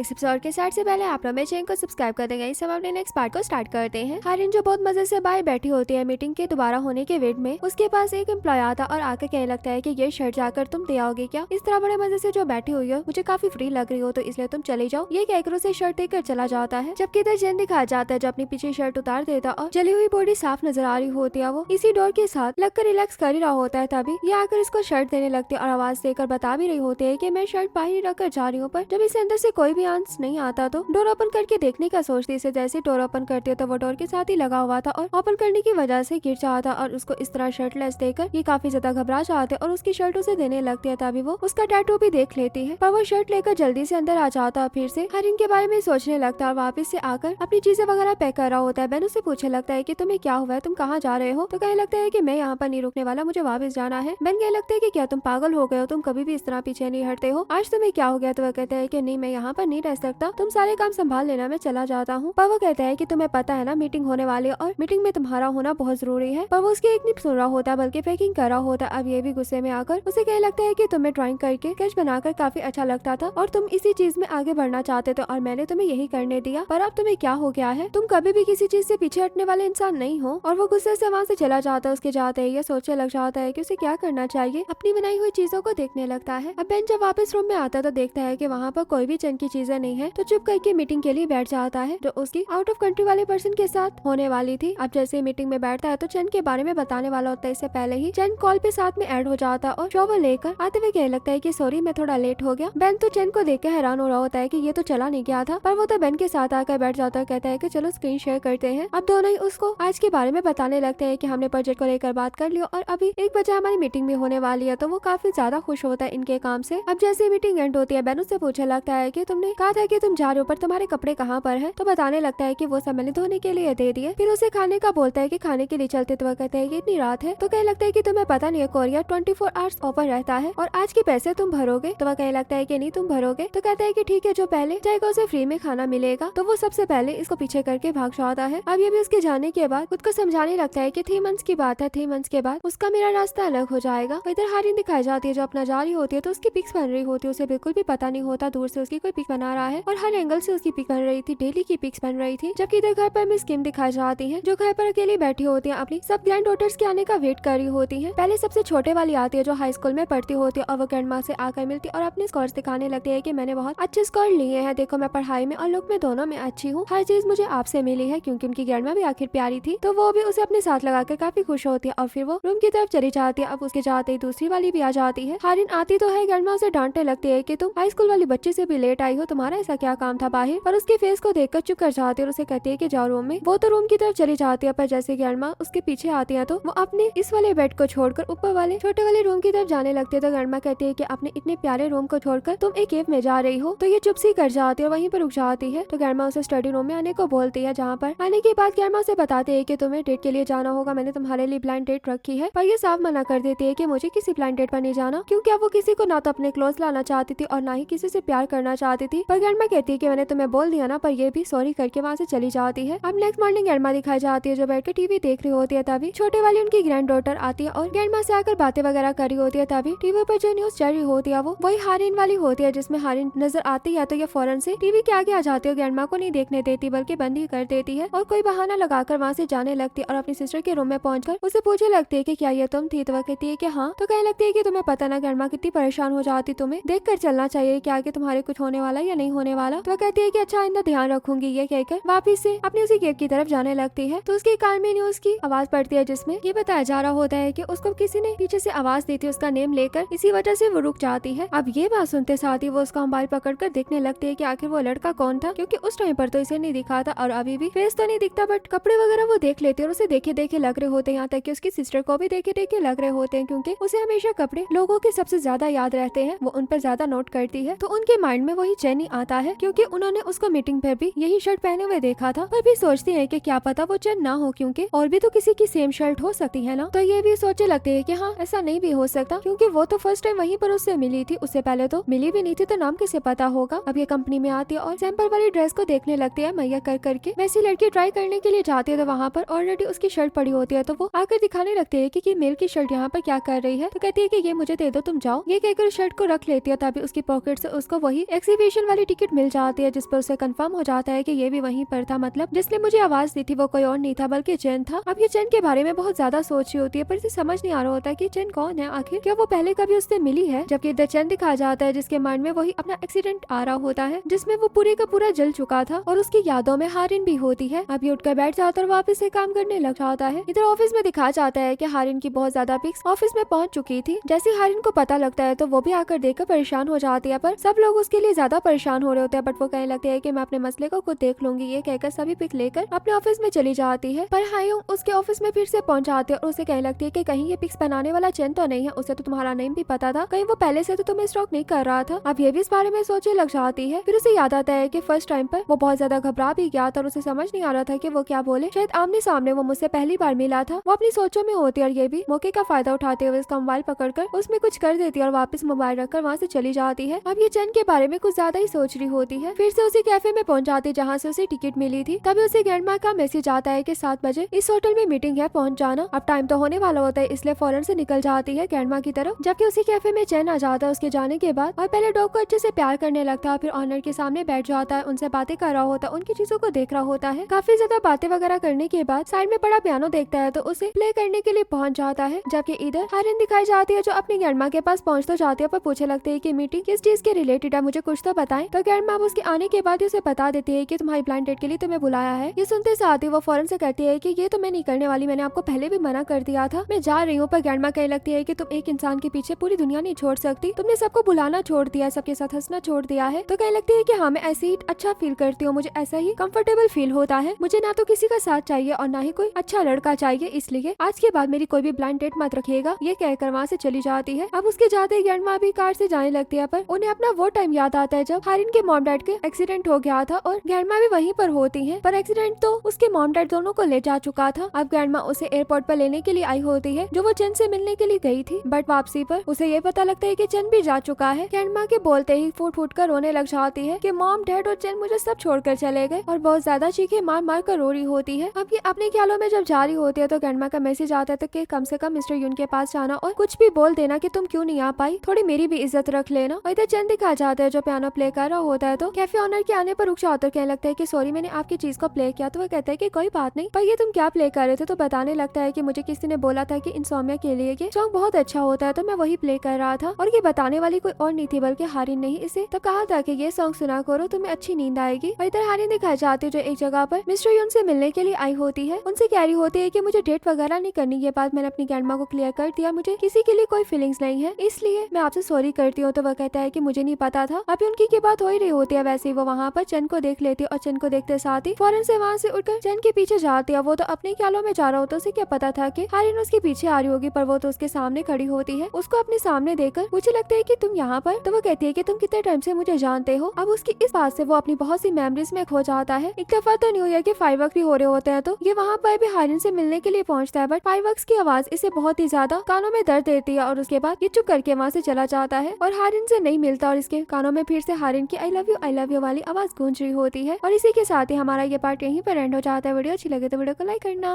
Next episode के start से पहले आप लोग मेरे चैनल को सब्सक्राइब कर देंगे। इस हम अपने नेक्स्ट पार्ट को स्टार्ट करते हैं। हारिन जो बहुत मजे से बाहर बैठी होती है मीटिंग के दोबारा होने के वेट में, उसके पास एक एम्प्लॉय आता और आकर कहने लगता है कि ये शर्ट जाकर तुम दे आओगे क्या? इस तरह बड़े मजे से जो बैठी हुई हो, मुझे काफी फ्री लग रही हो तो इसलिए तुम चले जाओ। ये कहकर उसे शर्ट देकर चला जाता है। जबकि इधर जेन दिखाया जाता है जो अपनी पीछे शर्ट उतार देता और जली हुई बॉडी साफ नजर आ रही होती है। वो इसी डोर के साथ लगकर रिलैक्स कर ही रहा होता है, तभी ये आकर इसको शर्ट देने लगती है और आवाज देकर बता भी रही होती है कि मैं शर्ट बाहर रखकर जा रही हूँ। पर जब इसे अंदर से कोई भी आंसर नहीं आता तो डोर ओपन करके देखने का सोचती। इसे जैसे डोर ओपन करती है तो वो डोर के साथ ही लगा हुआ था और ओपन करने की वजह से गिर जाता और उसको इस तरह शर्टलेस देखकर ये काफी ज्यादा घबरा जाते और उसकी शर्ट उसे देने लगती है। तभी वो उसका टैटू भी देख लेती है, पर वो शर्ट लेकर जल्दी से अंदर आ जाता और फिर से हरिन के बारे में सोचने लगता और वापस से आकर अपनी चीजें वगैरह पैक कर रहा होता है। बेन उसे पूछने लगता है कि तुम्हें क्या हुआ है, तुम कहाँ जा रहे हो? तो कहने लगता है कि मैं यहाँ पर नहीं रुकने वाला, मुझे वापस जाना है। बेन कहने लगता है कि क्या तुम पागल हो गए हो, तुम कभी भी इस तरह पीछे नहीं हटते हो, आज तुम्हें क्या हो गया? तो वह कहता है कि नहीं, मैं यहाँ पर नहीं रह सकता, तुम सारे काम संभाल लेना, मैं चला जाता हूँ। पर वो कहता है कि तुम्हें पता है ना मीटिंग होने वाली है और मीटिंग में तुम्हारा होना बहुत जरूरी है। पर वो उसकी एक नहीं सुन रहा होता बल्कि पैकिंग कर रहा होता। अब ये भी गुस्से में आकर उसे कहने लगता है कि तुम्हें ड्राइंग करके स्केच बनाकर काफी अच्छा लगता था और तुम इसी चीज में आगे बढ़ना चाहते थे और मैंने तुम्हें यही करने दिया, पर अब तुम्हें क्या हो गया है? तुम कभी भी किसी चीज से पीछे हटने वाले इंसान नहीं हो। और वो गुस्से से वहाँ से चला जाता है। उसके जाते ही ये सोचने लग जाता है कि उसे क्या करना चाहिए, अपनी बनाई हुई चीजों को देखने लगता है। अब बेन जब वापस रूम में आता है तो देखता है कि वहाँ पर कोई भी चंद की चीजें नहीं है, तो चुप करके मीटिंग के लिए बैठ जाता है जो उसकी आउट ऑफ कंट्री वाले पर्सन के साथ होने वाली थी। अब जैसे ही मीटिंग में बैठता है तो चंद के बारे में बताने वाला होता है। इससे पहले ही चंद कॉल पे साथ में ऐड हो जाता है और शॉवर लेकर आते हुए कहने लगता है कि सॉरी मैं थोड़ा लेट हो गया। बेन तो चंद को देख के हैरान हो रहा होता है कि ये तो चला नहीं गया था, पर वो तो बेन के साथ आकर बैठ जाता है। कहता है कि चलो स्क्रीन शेयर करते हैं। अब दोनों ही उसको आज के बारे में बताने लगते हैं कि हमने प्रोजेक्ट को लेकर बात कर लिया और अभी 1 बजे हमारी मीटिंग भी होने वाली है। तो वो काफी ज्यादा खुश होता है इनके काम से। अब जैसे मीटिंग एंड होती है बेन उससे पूछने लगता है कि तुमने कहा था कि तुम जा रहे हो, पर तुम्हारे कपड़े कहाँ पर है? तो बताने लगता है कि वो सब मैंने धोने के लिए दे दिए। फिर उसे खाने का बोलता है कि खाने के लिए चलते, तो वह कहता है कि इतनी रात है। तो कहने लगता है कि तुम्हें पता नहीं है कोरिया 24 आवर्स ओपन रहता है और आज के पैसे तुम भरोगे? तो वह कहने लगता है कि नहीं तुम भरोगे। तो कहता है कि ठीक है, जो पहले जाएगा उसे फ्री में खाना मिलेगा। तो वो सबसे पहले इसको पीछे करके भाग जाता है। अब ये भी उसके जाने के बाद खुद को समझाने लगता है कि 3 मंथ्स की बात है, 3 मंथ्स के बाद उसका मेरा रास्ता अलग हो जाएगा। इधर हारिन दिखाई जाती है जो अपना जा रही होती है तो उसकी पिक्स बन रही होती है। उसे बिल्कुल भी पता नहीं होता दूर से उसकी कोई पिक बना रहा है और हर एंगल से उसकी पिक बन रही थी, डेली की पिक्स बन रही थी। जबकि इधर घर पर मिस किम दिखाई जाती है जो घर पर अकेली बैठी होती है, अपनी सब ग्रैंड डॉटर्स के आने का वेट कर रही होती है। पहले सबसे छोटे वाली आती है जो हाई स्कूल में पढ़ती होती है और वो ग्रैंड माँ से आकर मिलती है और अपने स्कोर्स दिखाने लगती है कि मैंने बहुत अच्छे स्कोर लिए हैं, देखो मैं पढ़ाई में और लुक में दोनों में अच्छी हूँ, हर चीज मुझे आपसे मिली है, क्योंकि उनकी ग्रैंड माँ भी आखिर प्यारी थी। तो वो भी उसे अपने साथ लगाकर काफी खुश होती है और फिर वो रूम की तरफ चली जाती है। अब उसके जाते ही दूसरी वाली भी आ जाती है। हारिन आती तो है, ग्रैंड माँ उसे डांटने लगती है कि तुम हाई स्कूल वाली बच्ची से भी लेट आई हो, तुम्हारा ऐसा क्या काम था बाहर? पर उसके फेस को देखकर चुप कर जाती है और उसे कहती है कि जाओ रूम में। वो तो रूम की तरफ चली जाती है, पर जैसे ग्रैंड माँ उसके पीछे आती है तो वो अपने इस वाले बेड को छोड़कर ऊपर वाले छोटे वाले रूम की तरफ जाने लगती है। तो ग्रैंड माँ कहती है कि अपने इतने प्यारे रूम को छोड़कर तुम एक केव में जा रही हो? तो ये चुप सी कर जाती है और वहीं पर रुक जाती है। तो ग्रैंड माँ उसे स्टडी रूम में आने को बोलती है, जहाँ पर आने के बाद ग्रैंड माँ से बताते है कि तुम्हें डेट के लिए जाना होगा, मैंने तुम्हारे लिए ब्लाइंड डेट रखी है। पर ये साफ मना कर देती है कि मुझे किसी ब्लाइंड डेट पर नहीं जाना, क्योंकि अब वो किसी को ना तो अपने क्लोज लाना चाहती थी और ना ही किसी से प्यार करना चाहती थी। पर ग्रैंड माँ कहती है कि मैंने तुम्हें बोल दिया ना, पर ये भी सॉरी करके वहाँ से चली जाती है। अब नेक्स्ट मॉर्निंग ग्रैंड माँ दिखाई जाती है जो बैठ के टीवी देख रही होती है। तभी छोटे वाली उनकी ग्रैंड डॉटर आती है और ग्रैंड माँ से आकर बातें वगैरह कर रही होती है। तभी टीवी पर जो न्यूज चल रही होती है वो वही हारिन वाली होती है, जिसमें हारिन नजर आती है तो ये फौरन से टीवी के आगे आ जाती है। ग्रैंड माँ को नहीं देखने देती बल्कि बंद ही कर देती है और कोई बहाना लगाकर वहाँ से जाने लगती है और अपनी सिस्टर के रूम में पहुंचकर उसे पूछने लगती है कि क्या ये तुम थी? तो वह कहती है कि हाँ। तो कहने लगती है कि तुम्हें पता ना ग्रैंड माँ कितनी परेशान हो जाती, तुम्हें देख कर चलना चाहिए कि आगे तुम्हारे कुछ होने वाला या नहीं होने वाला। तो वह कहती है कि अच्छा आइंदा ध्यान रखूंगी। ये कहकर वापिस से अपनी उसी केव की तरफ जाने लगती है। तो उसके कान में न्यूज की आवाज पड़ती है जिसमें ये बताया जा रहा होता है कि उसको किसी ने पीछे से आवाज दी थी उसका नेम लेकर, इसी वजह से वो रुक जाती है। अब ये बात सुनते साथ ही वो उसका मोबाइल पकड़कर देखने लगती है कि आखिर वो लड़का कौन था, क्योंकि उस टाइम पर तो इसे नहीं दिखा था और अभी भी फेस तो नहीं दिखता, बट कपड़े वगैरह वो देख लेती है और उसे देखे देखे लग रहे होते हैं, यहाँ तक कि उसकी सिस्टर को भी देखे देखे लग रहे होते हैं, क्योंकि उसे हमेशा कपड़े लोगों के सबसे ज्यादा याद रहते हैं, वो उन पर ज्यादा नोट करती है। तो उनके माइंड में वही चेनी आता है, क्योंकि उन्होंने उसको मीटिंग पर भी यही शर्ट पहने हुए देखा था। पर भी सोचती है कि क्या पता वो चेन ना हो, क्योंकि और भी तो किसी की सेम शर्ट हो सकती है ना। तो ये भी सोचने लगते हैं कि हाँ ऐसा नहीं भी हो सकता, क्योंकि वो तो फर्स्ट टाइम वहीं पर उससे मिली थी, उससे पहले तो मिली भी नहीं थी, तो नाम कैसे पता होगा। अब ये कंपनी में आती है और सैंपल वाली ड्रेस को देखने लगती है मैया कर करके। वैसी लड़की ट्राई करने के लिए जाती है तो वहाँ पर ऑलरेडी उसकी शर्ट पड़ी होती है। तो वो आकर दिखाने लगती है कि मेल की शर्ट यहाँ पर क्या कर रही है। तो कहती है कि ये मुझे दे दो, तुम जाओ। ये कहकर शर्ट को रख लेती है। तभी उसकी पॉकेट से उसको वही एक्सिबिशन स्टेशन वाली टिकट मिल जाती है, जिस पर उसे कंफर्म हो जाता है कि ये भी वहीं पर था, मतलब जिसने मुझे आवाज दी थी वो कोई और नहीं था बल्कि चैन था। अब ये चैन के बारे में बहुत ज्यादा सोच रही होती है, पर इसे समझ नहीं आ रहा होता कि चैन कौन है, आखिर क्या वो पहले कभी उससे मिली है। जबकि इधर चैन दिखाया जाता है जिसके माइंड में वही अपना एक्सीडेंट आ रहा होता है जिसमें वो पूरे का पूरा जल चुका था और उसकी यादों में हारिन भी होती है। अब ये उठकर बैठ जाता है और वापस से काम करने लग जाता है। इधर ऑफिस में दिखाया जाता है कि हारिन की बहुत ज्यादा पिक्स ऑफिस में पहुंच चुकी थी। जैसे हारिन को पता लगता है तो वो भी आकर देखकर परेशान हो जाती है, पर सब लोग उसके लिए ज्यादा परेशान हो रहे होते हैं। बट वो कहने लगते हैं कि मैं अपने मसले को खुद देख लूंगी, ये कहकर सभी पिक लेकर अपने ऑफिस में चली जाती है। पर हायोंग उसके ऑफिस में फिर से पहुंच जाती है और उसे कहने लगती है कि कहीं ये पिक्स बनाने वाला चैन तो नहीं है, उसे तो तुम्हारा नेम भी पता था, कहीं वो पहले से तो तुम्हें स्टॉक नहीं कर रहा था। अब ये भी इस बारे में सोचने लग जाती है। फिर उसे याद आता है कि फर्स्ट टाइम पर वो बहुत ज्यादा घबरा भी गया था और उसे समझ नहीं आ रहा था कि वो क्या बोले। शायद आमने सामने वो मुझसे पहली बार मिला था। वो अपनी सोचों में होती है और ये भी मौके का फायदा उठाते हुए उसका मोबाइल पकड़कर उसमें कुछ कर देती है और वापस मोबाइल रखकर वहाँ से चली जाती है। अब ये चैन के बारे में कुछ ज्यादा ही सोच रही होती है। फिर से उसी कैफे में पहुंच जाती है जहाँ से उसे टिकट मिली थी। तभी उसे ग्रैंडमा का मैसेज आता है कि 7 बजे इस होटल में मीटिंग है, पहुंच जाना। अब टाइम तो होने वाला होता है, इसलिए फौरन से निकल जाती है ग्रैंडमा की तरफ। जबकि उसी कैफे में चैन आ जाता है उसके जाने के बाद और पहले डॉग को अच्छे से प्यार करने लगता है, फिर ऑनर के सामने बैठ जाता है, उनसे बातें कर रहा होता है, उनकी चीजों को देख रहा होता है। काफी ज्यादा बातें वगैरह करने के बाद साइड में बड़ा पियानो देखता है तो उसे प्ले करने के लिए पहुंच जाता है। जबकि इधर हारिन दिखाई जाती है जो अपनी ग्रैंडमा के पास पहुंच तो जाती है, पर पूछे लगते है कि मीटिंग किस चीज के रिलेटेड है, मुझे कुछ तो बताएं। तो ग्रैंडमा उसके आने के बाद उसे बता देती है कि तुम्हारी ब्लाइंड डेट के लिए तुम्हें बुलाया है। ये सुनते साथ ही वो फौरन से कहती है कि ये तो मैं नहीं करने वाली, मैंने आपको पहले भी मना कर दिया था, मैं जा रही हूँ। पर ग्रैंडमा कहने लगती है कि तुम एक इंसान के पीछे पूरी दुनिया नहीं छोड़ सकती, तुमने सबको बुलाना छोड़ दिया है, सबके साथ हंसना छोड़ दिया है। तो कहने लगती है कि हाँ मैं ऐसे ही अच्छा फील करती हूँ, मुझे ऐसा ही कंफर्टेबल फील होता है, मुझे ना तो किसी का साथ चाहिए और ना ही कोई अच्छा लड़का चाहिए, इसलिए आज के बाद मेरी कोई भी ब्लाइंड डेट मत रखिएगा। ये कहकर वहाँ से चली जाती है। अब उसके जाते ही ग्रैंडमा भी कार से जाने लगती है, पर उन्हें अपना वो टाइम याद आता है जब हारिन के मॉम डैड के एक्सीडेंट हो गया था और ग्रैंडमा भी वहीं पर होती है। पर एक्सीडेंट तो उसके मॉम डैड दोनों को ले जा चुका था। अब ग्रैंडमा उसे एयरपोर्ट पर लेने के लिए आई होती है जो वो चैन से मिलने के लिए गई थी, बट वापसी पर उसे ये पता लगता है कि चैन भी जा चुका है। ग्रैंडमा के बोलते ही फूट फूट कर रोने लग जाती है कि मॉम डैड और चैन मुझे सब छोड़कर चले गए और बहुत ज्यादा चीखे मार मार कर रो रही होती है। अब ये अपने ख्यालों में जब जा रही होती है तो ग्रैंडमा का मैसेज आता है तो कि कम से कम मिस्टर यून के पास जाना और कुछ भी बोल देना कि तुम क्यों नहीं आ पाई, थोड़ी मेरी भी इज्जत रख लेना। और इधर चैन दिखा जाता है जो पियानो प्ले कर रहा होता है तो कैफे ऑनर के आने पर रुक जाता है, कहने लगता है कि सॉरी मैंने आपकी चीज को प्ले किया। तो वो कहता है कि कोई बात नहीं, पर ये तुम क्या प्ले कर रहे थे। तो बताने लगता है कि मुझे किसी ने बोला था कि इंसोम्निया के लिए ये सॉन्ग बहुत अच्छा होता है तो मैं वही प्ले कर रहा था, और ये बताने वाली कोई और नहीं थी बल्कि हारिन ने ही इसे तो कहा था कि ये सॉन्ग सुना करो तुम्हें अच्छी नींद आएगी। और इधर हारिन दिखाई जाती है जो एक जगह पर मिस्टर यून से मिलने के लिए आई होती है, उनसे कह रही होती है कि मुझे डेट वगैरह नहीं करनी, ये बात मैंने अपनी ग्रैंडमा को क्लियर कर दिया, मुझे किसी के लिए कोई फीलिंग्स नहीं है, इसलिए मैं आपसे सॉरी करती हूँ। तो वह कहता है कि मुझे नहीं पता था। अभी उनकी की बात हो ही रही होती है, वैसे ही वो वहाँ पर चैन को देख लेती है और चैन को देखते साथ ही फौरन से वहाँ से उठकर चैन के पीछे जाती है। वो तो अपने ख्यालों में जा रहा होता है, उसे क्या पता था कि हारिन उसके पीछे आ रही होगी, पर वो तो उसके सामने खड़ी होती है। उसको अपने सामने देखकर मुझे लगता है कि तुम यहाँ पर। तो वो कहती है कि तुम कितने टाइम से मुझे जानते हो। अब उसकी इस बात से वो अपनी बहुत सी मेमोरीज में खो जाता है। एक दफा तो न्यू ईयर के फायरवर्क्स भी हो रहे होते हैं तो ये वहाँ पर भी हारिन से मिलने के लिए पहुंचता है, बट फायरवर्क्स की आवाज इसे बहुत ही ज्यादा कानों में दर्द देती है और उसके बाद ये चुप करके वहाँ से चला जाता है और हारिन से नहीं मिलता और इसके कानों में फिर से हारिन की आई लव यू वाली आवाज गूंज रही होती है। और इसी के साथ ही हमारा ये पार्ट यहीं पर एंड हो जाता है। वीडियो अच्छी लगे तो वीडियो को लाइक करना।